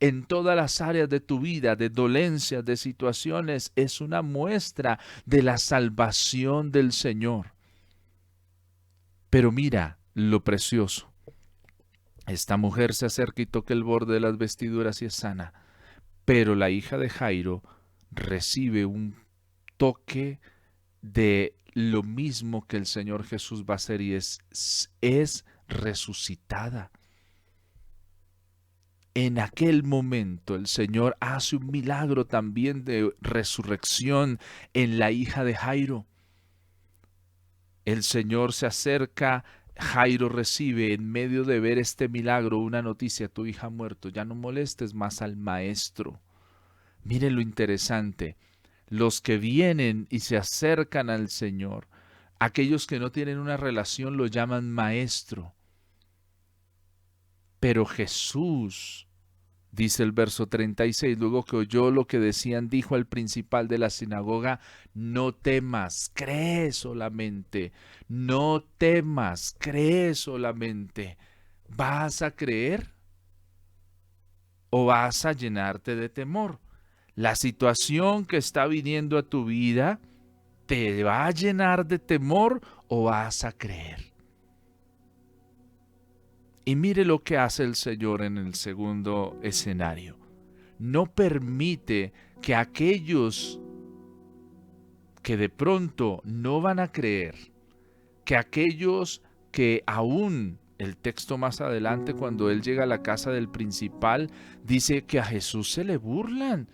en todas las áreas de tu vida, de dolencias, de situaciones, es una muestra de la salvación del Señor. Pero mira lo precioso. Esta mujer se acerca y toca el borde de las vestiduras y es sana. Pero la hija de Jairo recibe un toque de lo mismo que el Señor Jesús va a hacer y es resucitada. En aquel momento el Señor hace un milagro también de resurrección en la hija de Jairo. El Señor se acerca, Jairo recibe en medio de ver este milagro una noticia: tu hija ha muerto, ya no molestes más al maestro. Miren lo interesante, los que vienen y se acercan al Señor, aquellos que no tienen una relación lo llaman maestro. Pero Jesús, dice el verso 36, luego que oyó lo que decían, dijo al principal de la sinagoga: no temas, cree solamente, no temas, cree solamente. ¿Vas a creer o vas a llenarte de temor? La situación que está viniendo a tu vida, ¿te va a llenar de temor o vas a creer? Y mire lo que hace el Señor en el segundo escenario. No permite que aquellos que de pronto no van a creer, que aquellos que aún, el texto más adelante, cuando él llega a la casa del principal, dice que a Jesús se le burlan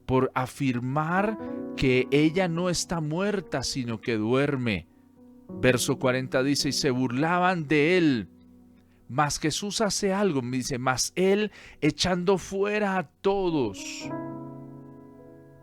por afirmar que ella no está muerta, sino que duerme. Verso 40 dice, y se burlaban de él. Mas Jesús hace algo, me dice, mas él, echando fuera a todos,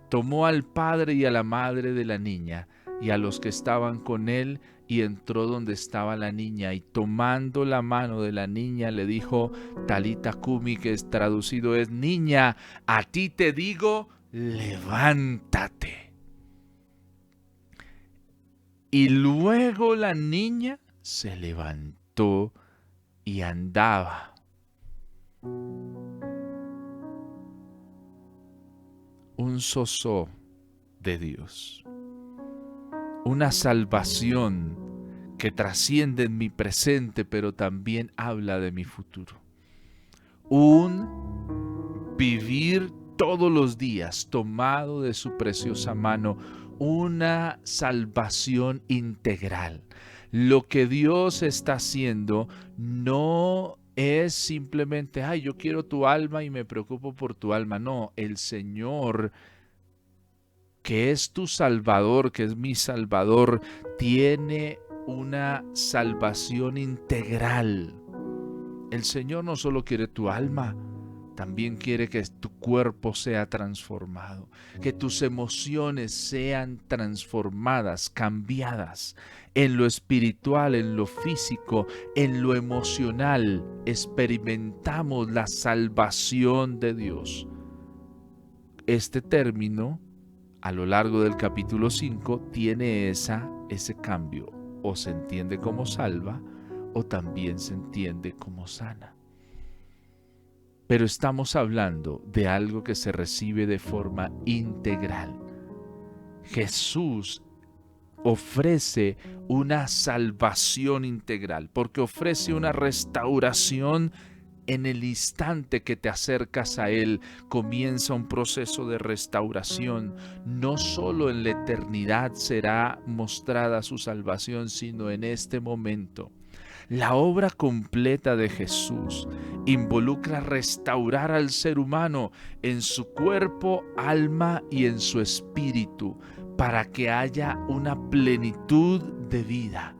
tomó al padre y a la madre de la niña y a los que estaban con él y entró donde estaba la niña y tomando la mano de la niña le dijo, Talita Cumi, que es traducido es, niña, a ti te digo, levántate. Y luego la niña se levantó y andaba. Un sosó de Dios, una salvación que trasciende en mi presente, pero también habla de mi futuro. Un vivir todos los días tomado de su preciosa mano, una salvación integral. Lo que Dios está haciendo no es simplemente, ay, yo quiero tu alma y me preocupo por tu alma. No, el Señor, que es tu Salvador, que es mi Salvador, tiene una salvación integral. El Señor no solo quiere tu alma, también quiere que tu cuerpo sea transformado, que tus emociones sean transformadas, cambiadas. En lo espiritual, en lo físico, en lo emocional, experimentamos la salvación de Dios. Este término a lo largo del capítulo 5 tiene ese cambio. O se entiende como salva o también se entiende como sana. Pero estamos hablando de algo que se recibe de forma integral. Jesús ofrece una salvación integral, porque ofrece una restauración en el instante que te acercas a Él. Comienza un proceso de restauración. No solo en la eternidad será mostrada su salvación, sino en este momento. La obra completa de Jesús involucra restaurar al ser humano en su cuerpo, alma y en su espíritu, para que haya una plenitud de vida.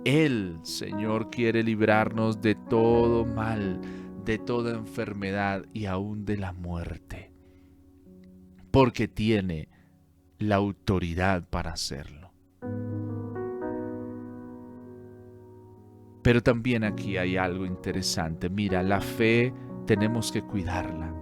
El Señor quiere librarnos de todo mal, de toda enfermedad y aún de la muerte, porque tiene la autoridad para hacerlo. Pero también aquí hay algo interesante. Mira, la fe tenemos que cuidarla.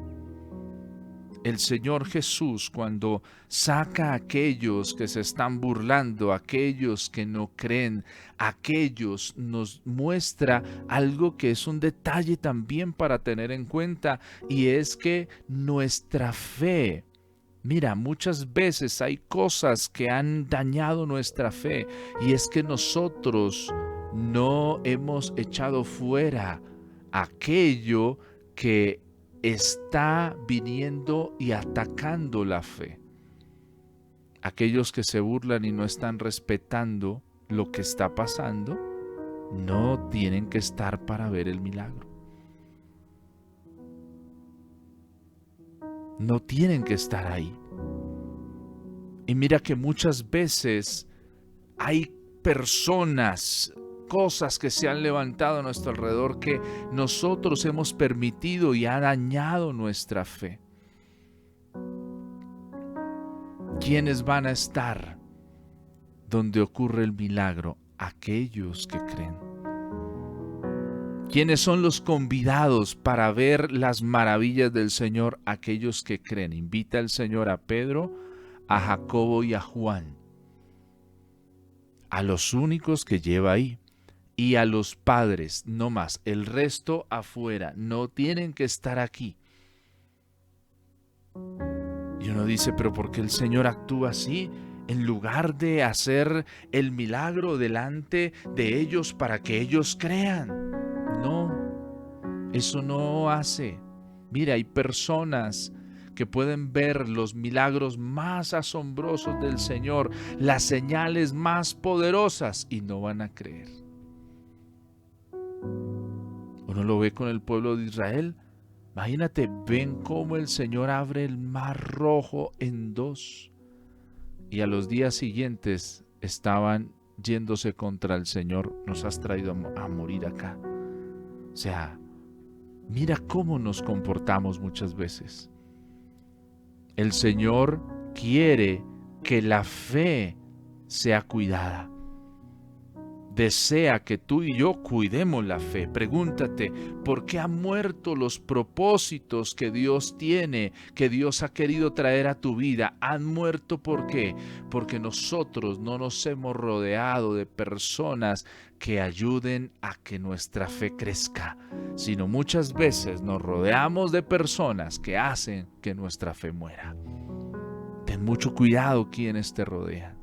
El Señor Jesús, cuando saca a aquellos que se están burlando, aquellos que no creen, aquellos, nos muestra algo que es un detalle también para tener en cuenta, y es que nuestra fe, mira, muchas veces hay cosas que han dañado nuestra fe, y es que nosotros no hemos echado fuera aquello que está viniendo y atacando la fe. Aquellos que se burlan y no están respetando lo que está pasando, no tienen que estar para ver el milagro. No tienen que estar ahí. Y mira que muchas veces hay personas, cosas que se han levantado a nuestro alrededor que nosotros hemos permitido y ha dañado nuestra fe. ¿Quiénes van a estar donde ocurre el milagro? Aquellos que creen. ¿Quiénes son los convidados para ver las maravillas del Señor? Aquellos que creen. Invita el Señor a Pedro, a Jacobo y a Juan, a los únicos que lleva ahí. Y a los padres, no más, el resto afuera, no tienen que estar aquí. Y uno dice, pero ¿por qué el Señor actúa así? En lugar de hacer el milagro delante de ellos para que ellos crean. No, eso no hace. Mira, hay personas que pueden ver los milagros más asombrosos del Señor, las señales más poderosas, y no van a creer. Uno lo ve con el pueblo de Israel. Imagínate, ven cómo el Señor abre el mar rojo en dos. Y a los días siguientes estaban yéndose contra el Señor. Nos has traído a morir acá. O sea, mira cómo nos comportamos muchas veces. El Señor quiere que la fe sea cuidada. Desea que tú y yo cuidemos la fe. Pregúntate, ¿por qué han muerto los propósitos que Dios tiene, que Dios ha querido traer a tu vida? ¿Han muerto por qué? Porque nosotros no nos hemos rodeado de personas que ayuden a que nuestra fe crezca, sino muchas veces nos rodeamos de personas que hacen que nuestra fe muera. Ten mucho cuidado quienes te rodean.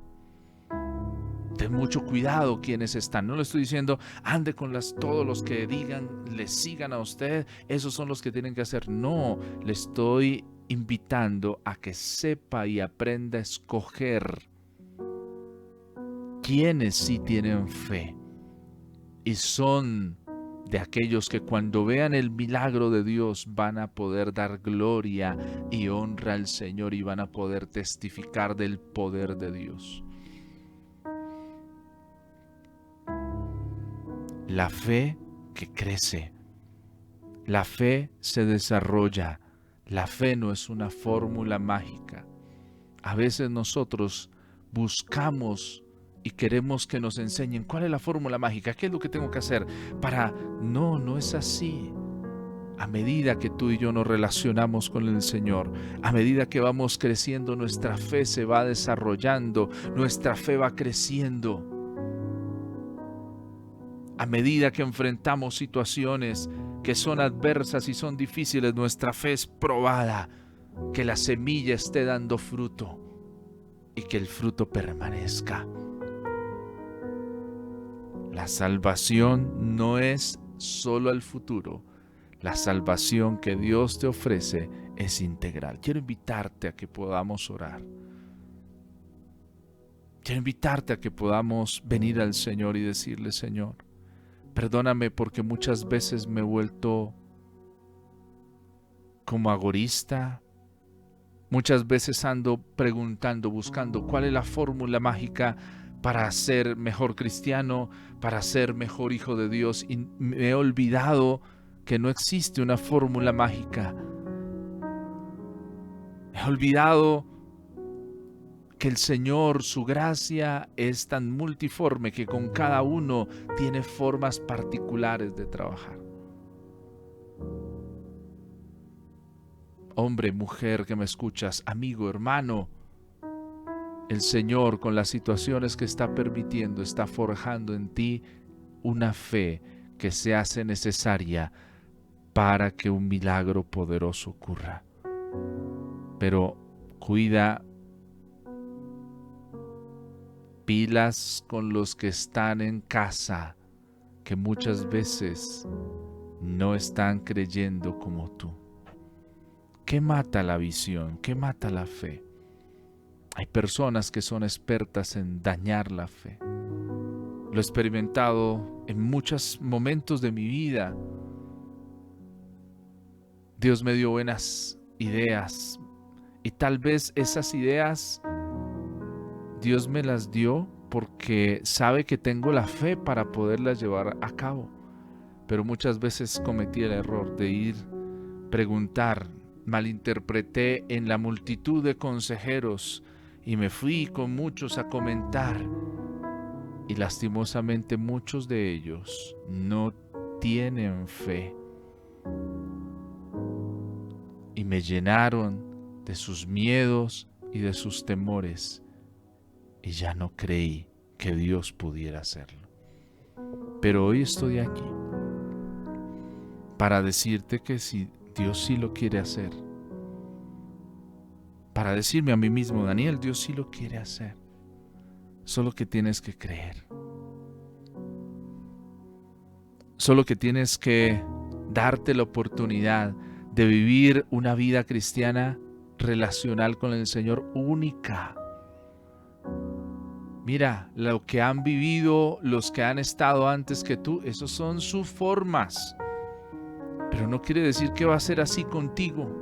Ten mucho cuidado quienes están. No le estoy diciendo ande con todos los que le sigan a usted, esos son los que tienen que hacer. No, le estoy invitando a que sepa y aprenda a escoger quienes sí tienen fe y son de aquellos que cuando vean el milagro de Dios van a poder dar gloria y honra al Señor y van a poder testificar del poder de Dios. La fe que crece, la fe se desarrolla, la fe no es una fórmula mágica. A veces nosotros buscamos y queremos que nos enseñen cuál es la fórmula mágica, qué es lo que tengo que hacer para... No es así. A medida que tú y yo nos relacionamos con el Señor, a medida que vamos creciendo, nuestra fe se va desarrollando, nuestra fe va creciendo. A medida que enfrentamos situaciones que son adversas y son difíciles, nuestra fe es probada, que la semilla esté dando fruto y que el fruto permanezca. La salvación no es solo el futuro. La salvación que Dios te ofrece es integral. Quiero invitarte a que podamos orar. Quiero invitarte a que podamos venir al Señor y decirle: Señor, perdóname porque muchas veces me he vuelto como agorista. Muchas veces ando preguntando, buscando cuál es la fórmula mágica para ser mejor cristiano, para ser mejor hijo de Dios, y me he olvidado que no existe una fórmula mágica. He olvidado que el Señor, su gracia es tan multiforme que con cada uno tiene formas particulares de trabajar. Hombre, mujer que me escuchas, amigo, hermano, el Señor, con las situaciones que está permitiendo, está forjando en ti una fe que se hace necesaria para que un milagro poderoso ocurra. Pero cuida, pilas con los que están en casa, que muchas veces no están creyendo como tú. ¿Qué mata la visión? ¿Qué mata la fe? Hay personas que son expertas en dañar la fe. Lo he experimentado en muchos momentos de mi vida. Dios me dio buenas ideas y tal vez esas ideas Dios me las dio porque sabe que tengo la fe para poderlas llevar a cabo. Pero muchas veces cometí el error de preguntar, malinterpreté en la multitud de consejeros y me fui con muchos a comentar. Y lastimosamente muchos de ellos no tienen fe. Y me llenaron de sus miedos y de sus temores. Y ya no creí que Dios pudiera hacerlo. Pero hoy estoy aquí para decirte que si Dios sí lo quiere hacer. Para decirme a mí mismo: Daniel, Dios sí lo quiere hacer. Solo que tienes que creer. Solo que tienes que darte la oportunidad de vivir una vida cristiana relacional con el Señor única. Mira, lo que han vivido los que han estado antes que tú, esos son sus formas. Pero no quiere decir que va a ser así contigo.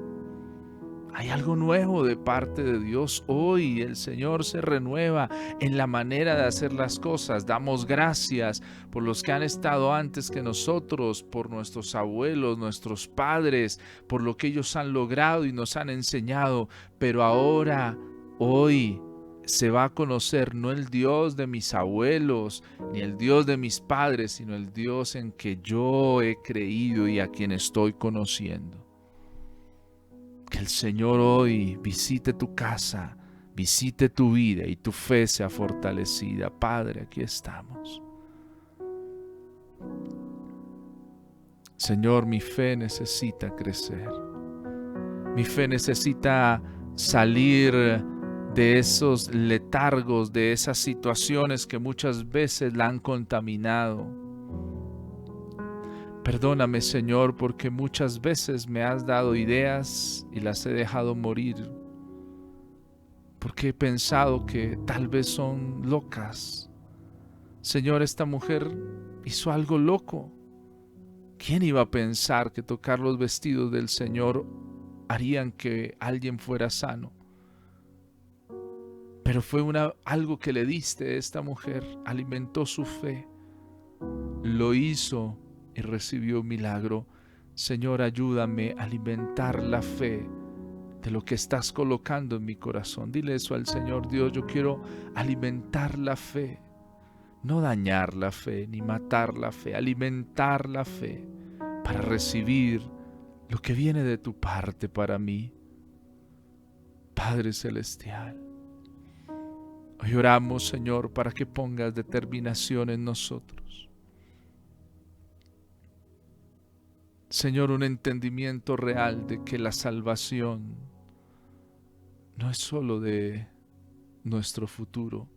Hay algo nuevo de parte de Dios hoy. El Señor se renueva en la manera de hacer las cosas. Damos gracias por los que han estado antes que nosotros, por nuestros abuelos, nuestros padres, por lo que ellos han logrado y nos han enseñado. Pero ahora, hoy, se va a conocer no el Dios de mis abuelos, ni el Dios de mis padres, sino el Dios en que yo he creído y a quien estoy conociendo. Que el Señor hoy visite tu casa, visite tu vida y tu fe sea fortalecida. Padre, aquí estamos. Señor, mi fe necesita crecer. Mi fe necesita salir de esos letargos, de esas situaciones que muchas veces la han contaminado. Perdóname, Señor, porque muchas veces me has dado ideas y las he dejado morir, porque he pensado que tal vez son locas. Señor, esta mujer hizo algo loco. ¿Quién iba a pensar que tocar los vestidos del Señor harían que alguien fuera sano? Pero fue algo que le diste a esta mujer, alimentó su fe, lo hizo y recibió un milagro. Señor, ayúdame a alimentar la fe de lo que estás colocando en mi corazón. Dile eso al Señor: Dios, yo quiero alimentar la fe, no dañar la fe ni matar la fe, alimentar la fe para recibir lo que viene de tu parte para mí. Padre Celestial, hoy oramos, Señor, para que pongas determinación en nosotros. Señor, un entendimiento real de que la salvación no es solo de nuestro futuro,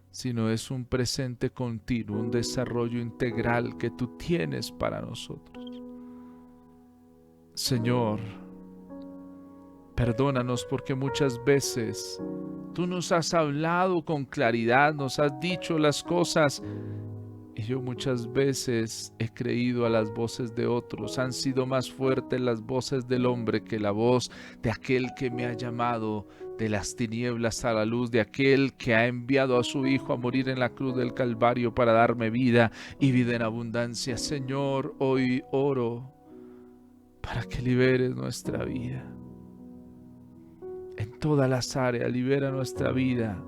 sino es un presente continuo, un desarrollo integral que tú tienes para nosotros. Señor, perdónanos porque muchas veces tú nos has hablado con claridad, nos has dicho las cosas y yo muchas veces he creído a las voces de otros. Han sido más fuertes las voces del hombre que la voz de aquel que me ha llamado de las tinieblas a la luz, de aquel que ha enviado a su Hijo a morir en la cruz del Calvario para darme vida y vida en abundancia. Señor, hoy oro para que liberes nuestra vida. En todas las áreas, libera nuestra vida.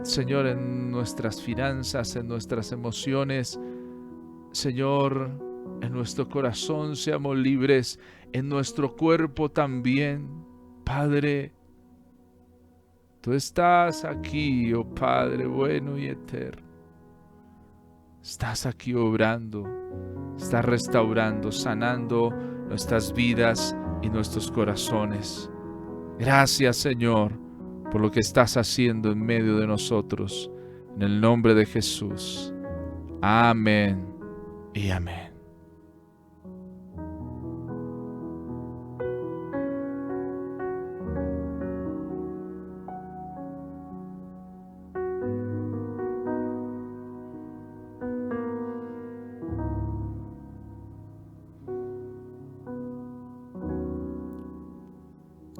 Señor, en nuestras finanzas, en nuestras emociones, Señor, en nuestro corazón seamos libres, en nuestro cuerpo también. Padre, tú estás aquí, oh Padre bueno y eterno. Estás aquí obrando, estás restaurando, sanando nuestras vidas y nuestros corazones. Gracias, Señor, por lo que estás haciendo en medio de nosotros. En el nombre de Jesús. Amén y amén.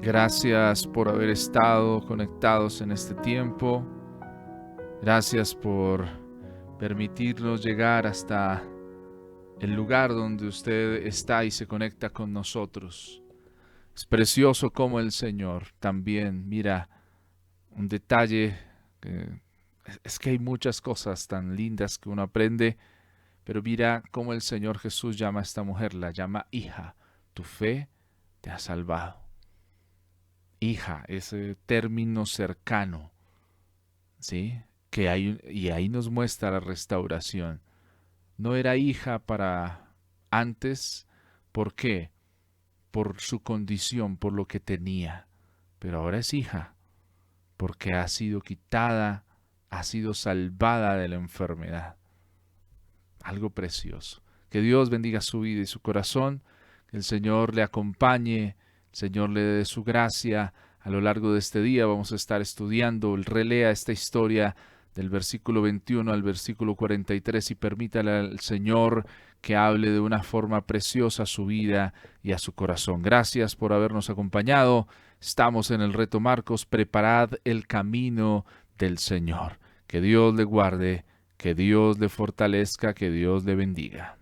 Gracias por haber estado conectados en este tiempo. Gracias por permitirnos llegar hasta el lugar donde usted está y se conecta con nosotros. Es precioso como el Señor también mira un detalle. Es que hay muchas cosas tan lindas que uno aprende, pero mira cómo el Señor Jesús llama a esta mujer, la llama hija. Tu fe te ha salvado. Hija, ese término cercano, ¿sí? Y ahí nos muestra la restauración. No era hija para antes, ¿por qué? Por su condición, por lo que tenía, pero ahora es hija, porque ha sido quitada, ha sido salvada de la enfermedad. Algo precioso. Que Dios bendiga su vida y su corazón, que el Señor le acompañe, el Señor le dé su gracia. A lo largo de este día vamos a estar estudiando, relea esta historia del versículo 21 al versículo 43 y permítale al Señor que hable de una forma preciosa a su vida y a su corazón. Gracias por habernos acompañado. Estamos en el Reto Marcos. Preparad el camino del Señor. Que Dios le guarde, que Dios le fortalezca, que Dios le bendiga.